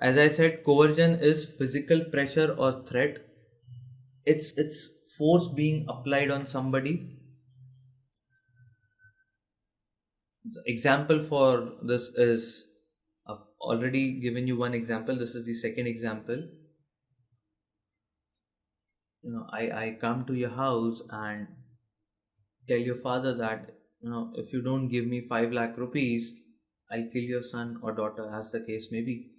As I said, coercion is physical pressure or threat. It's force being applied on somebody. The example for this is, I've already given you one example. This is the second example. I come to your house and tell your father that, if you don't give me 5 lakh rupees, I'll kill your son or daughter, as the case may be.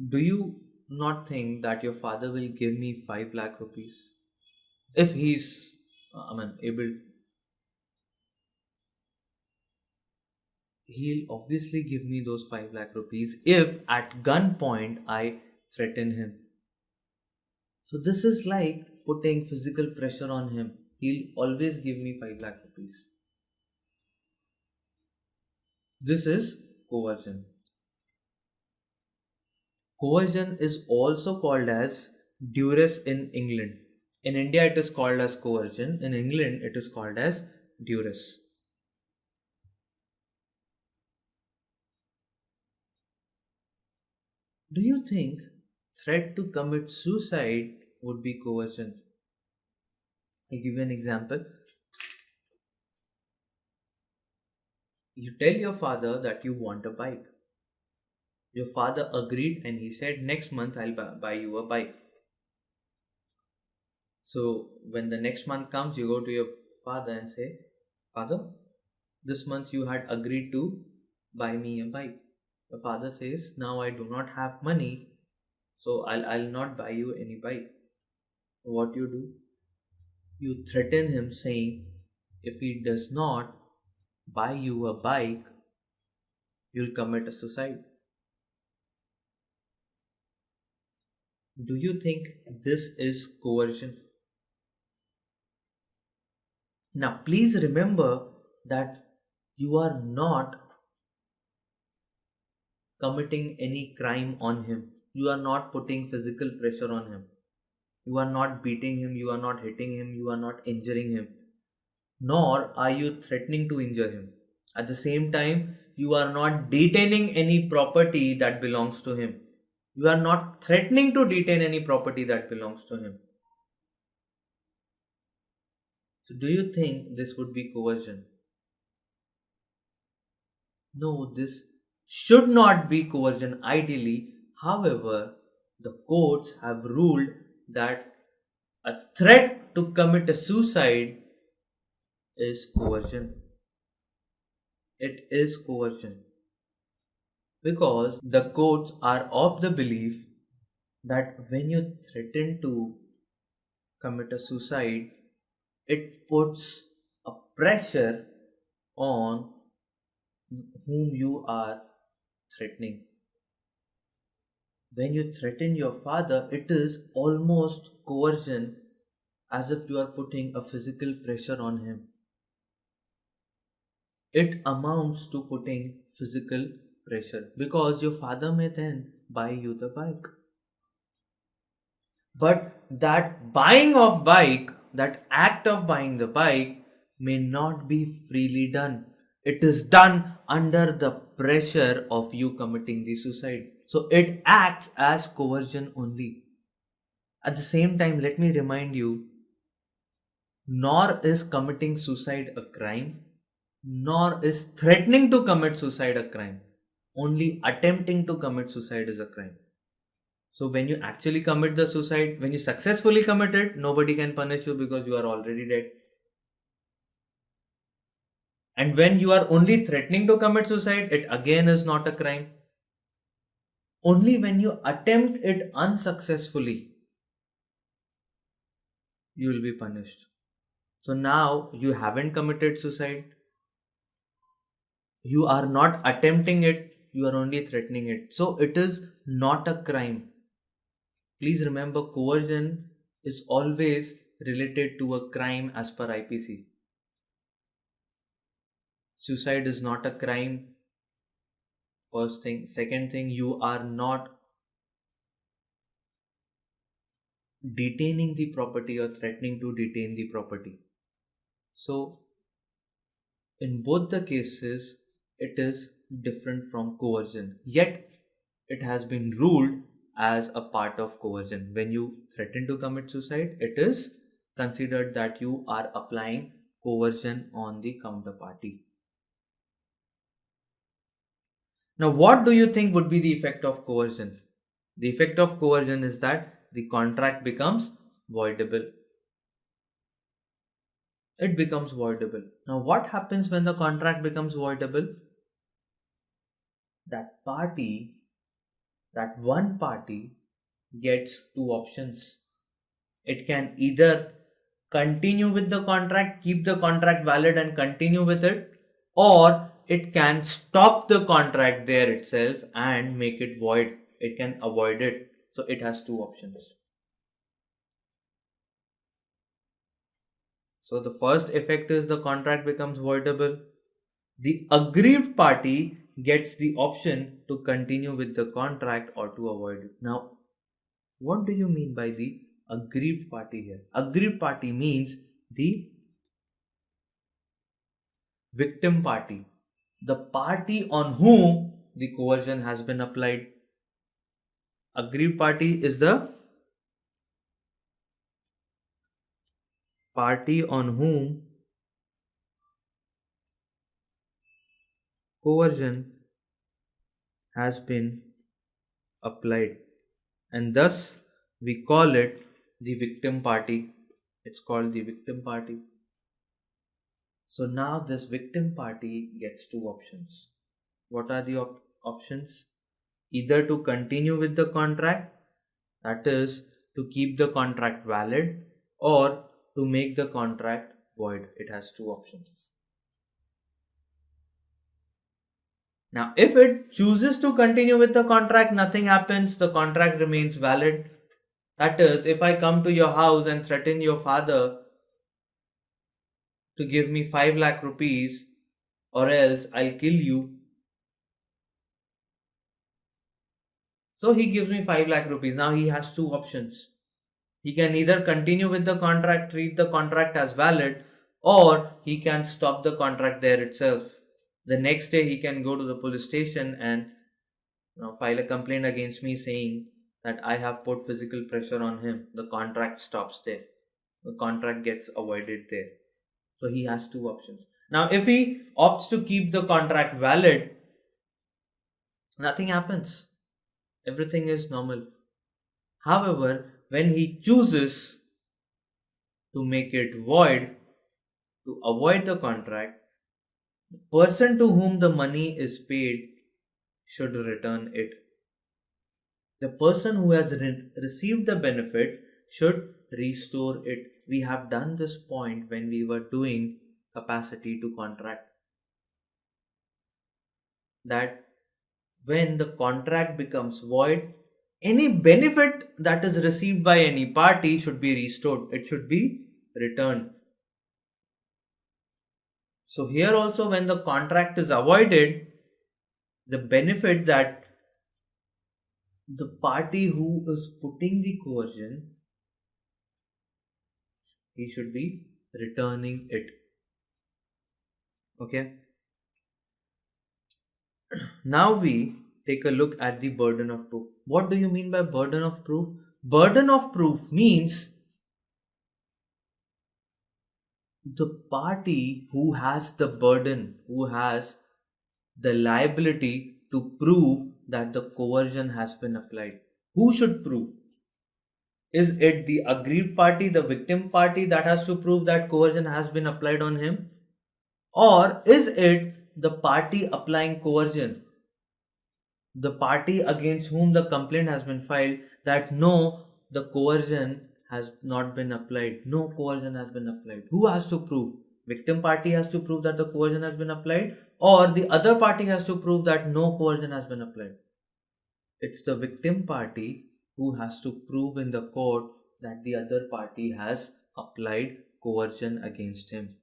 Do you not think that your father will give me 5 lakh rupees if he's, able? He'll obviously give me those 5 lakh rupees if at gunpoint I threaten him. So this is like putting physical pressure on him. He'll always give me 5 lakh rupees. This is coercion. Coercion is also called as duress in England. In India, it is called as coercion. In England, it is called as duress. Do you think threat to commit suicide would be coercion? I'll give you an example. You tell your father that you want a bike. Your father agreed and he said, next month I'll buy you a bike. So when the next month comes, you go to your father and say, Father, this month you had agreed to buy me a bike. The father says, now I do not have money, so I'll not buy you any bike. What you do? You threaten him saying, if he does not buy you a bike, you'll commit a suicide. Do you think this is coercion? Now, please remember that you are not committing any crime on him. You are not putting physical pressure on him. You are not beating him. You are not hitting him. You are not injuring him. Nor are you threatening to injure him. At the same time, you are not detaining any property that belongs to him. You are not threatening to detain any property that belongs to him. So, do you think this would be coercion? No, this should not be coercion ideally. However, the courts have ruled that a threat to commit a suicide is coercion. It is coercion because the courts are of the belief that when you threaten to commit a suicide, it puts a pressure on whom you are threatening. When you threaten your father, it is almost coercion, as if you are putting a physical pressure on him. It amounts to putting physical pressure because your father may then buy you the bike. But that buying of bike, that act of buying the bike may not be freely done. It is done under the pressure of you committing the suicide. So it acts as coercion only. At the same time, let me remind you, nor is committing suicide a crime, nor is threatening to commit suicide a crime. Only attempting to commit suicide is a crime. So when you actually commit the suicide, when you successfully commit it, nobody can punish you because you are already dead. And when you are only threatening to commit suicide, it again is not a crime. Only when you attempt it unsuccessfully, you will be punished. So now you haven't committed suicide. You are not attempting it, you are only threatening it. So it is not a crime. Please remember, coercion is always related to a crime as per IPC. Suicide is not a crime. First thing. Second thing, you are not detaining the property or threatening to detain the property. So, in both the cases, it is different from coercion, yet it has been ruled as a part of coercion. When you threaten to commit suicide, it is considered that you are applying coercion on the counterparty. Now, what do you think would be the effect of coercion? The effect of coercion is that the contract becomes voidable. It becomes voidable. Now, what happens when the contract becomes voidable? That party, that one party, gets two options. It can either continue with the contract, keep the contract valid and continue with it, or it can stop the contract there itself and make it void. It can avoid it. So it has two options. So the first effect is the contract becomes voidable. The aggrieved party gets the option to continue with the contract or to avoid it. Now, what do you mean by the aggrieved party here? Aggrieved party means the victim party, the party on whom the coercion has been applied. Aggrieved party is the party on whom coercion has been applied, and thus we call it the victim party. It's called the victim party. So now this victim party gets two options. What are the options? Either to continue with the contract, that is to keep the contract valid, or to make the contract void. It has two options. Now, if it chooses to continue with the contract, nothing happens. The contract remains valid. That is, if I come to your house and threaten your father to give me 5 lakh rupees or else I'll kill you. So he gives me 5 lakh rupees. Now he has two options. He can either continue with the contract, treat the contract as valid, or he can stop the contract there itself. The next day he can go to the police station and file a complaint against me saying that I have put physical pressure on him. The contract stops there. The contract gets avoided there. So he has two options. Now, if he opts to keep the contract valid, nothing happens. Everything is normal. However, when he chooses to make it void, to avoid the contract, the person to whom the money is paid should return it. The person who has received the benefit should restore it. We have done this point when we were doing capacity to contract. That when the contract becomes void, any benefit that is received by any party should be restored. It should be returned. So here also, when the contract is avoided, the benefit that the party who is putting the coercion, he should be returning it. Okay. Now we take a look at the burden of proof. What do you mean by burden of proof? Burden of proof means the party who has the burden, who has the liability to prove that the coercion has been applied. Who should prove? Is it the aggrieved party, the victim party, that has to prove that coercion has been applied on him? Or is it the party applying coercion, the party against whom the complaint has been filed, that no, the coercion has not been applied, no coercion has been applied? Who has to prove? Victim party has to prove that the coercion has been applied, or the other party has to prove that no coercion has been applied? It's the victim party who has to prove in the court that the other party has applied coercion against him.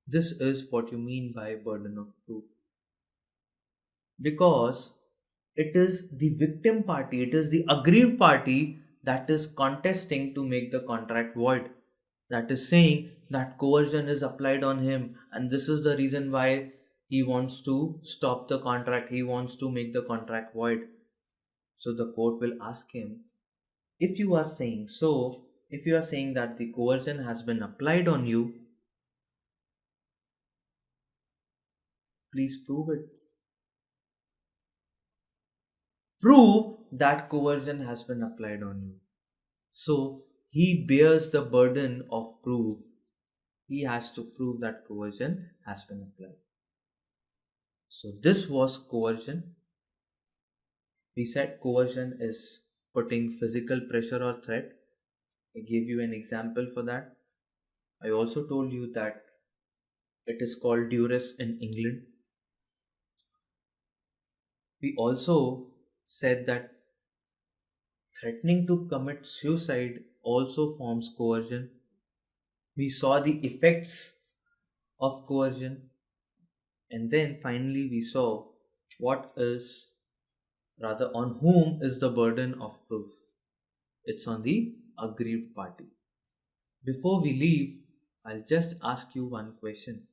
This is what you mean by burden of proof. Because it is the victim party, it is the aggrieved party that is contesting to make the contract void. That is saying that coercion is applied on him, and this is the reason why He wants to stop the contract, he wants to make the contract void. So the court will ask him, if you are saying so, if you are saying that the coercion has been applied on you, please prove it. Prove that coercion has been applied on you. So he bears the burden of proof. He has to prove that coercion has been applied. So this was coercion. We said coercion is putting physical pressure or threat. I gave you an example for that. I also told you that it is called duress in England. We also said that threatening to commit suicide also forms coercion. We saw the effects of coercion, and then finally we saw what is, rather, on whom is the burden of proof. It's on the aggrieved party. Before we leave, I'll just ask you one question.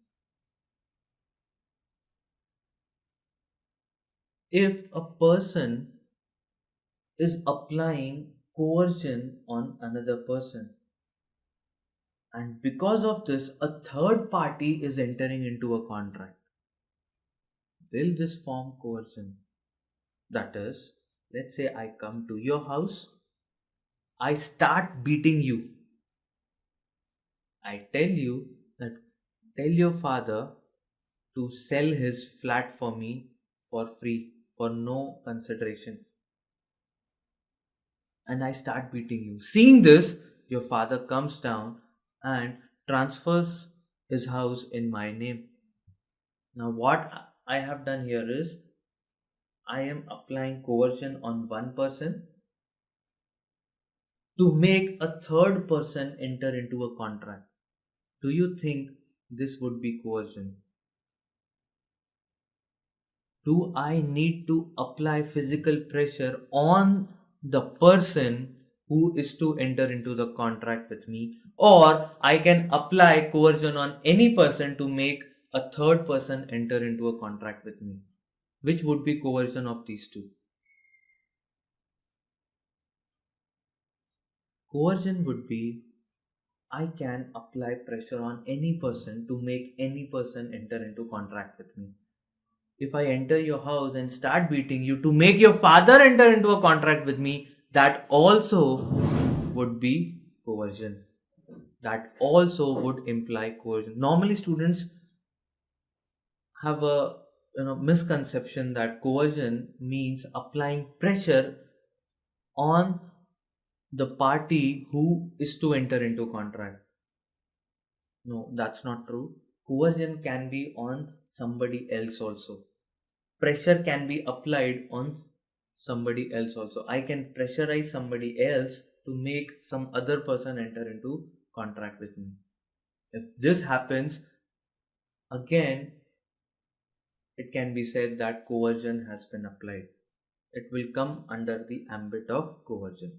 If a person is applying coercion on another person, and because of this, a third party is entering into a contract, will this form coercion? That is, let's say I come to your house, I start beating you. I tell you that tell your father to sell his flat for me for free, for no consideration. And I start beating you. Seeing this, your father comes down and transfers his house in my name. Now, what I have done here is I am applying coercion on one person to make a third person enter into a contract. Do you think this would be coercion? Do I need to apply physical pressure on the person who is to enter into the contract with me? Or I can apply coercion on any person to make a third person enter into a contract with me? Which would be coercion of these two? Coercion would be I can apply pressure on any person to make any person enter into contract with me. If I enter your house and start beating you to make your father enter into a contract with me, that also would be coercion. That also would imply coercion. Normally, students have a misconception that coercion means applying pressure on the party who is to enter into contract. No, that's not true. Coercion can be on somebody else also. Pressure can be applied on somebody else also. I can pressurize somebody else to make some other person enter into contract with me. If this happens, again, it can be said that coercion has been applied. It will come under the ambit of coercion.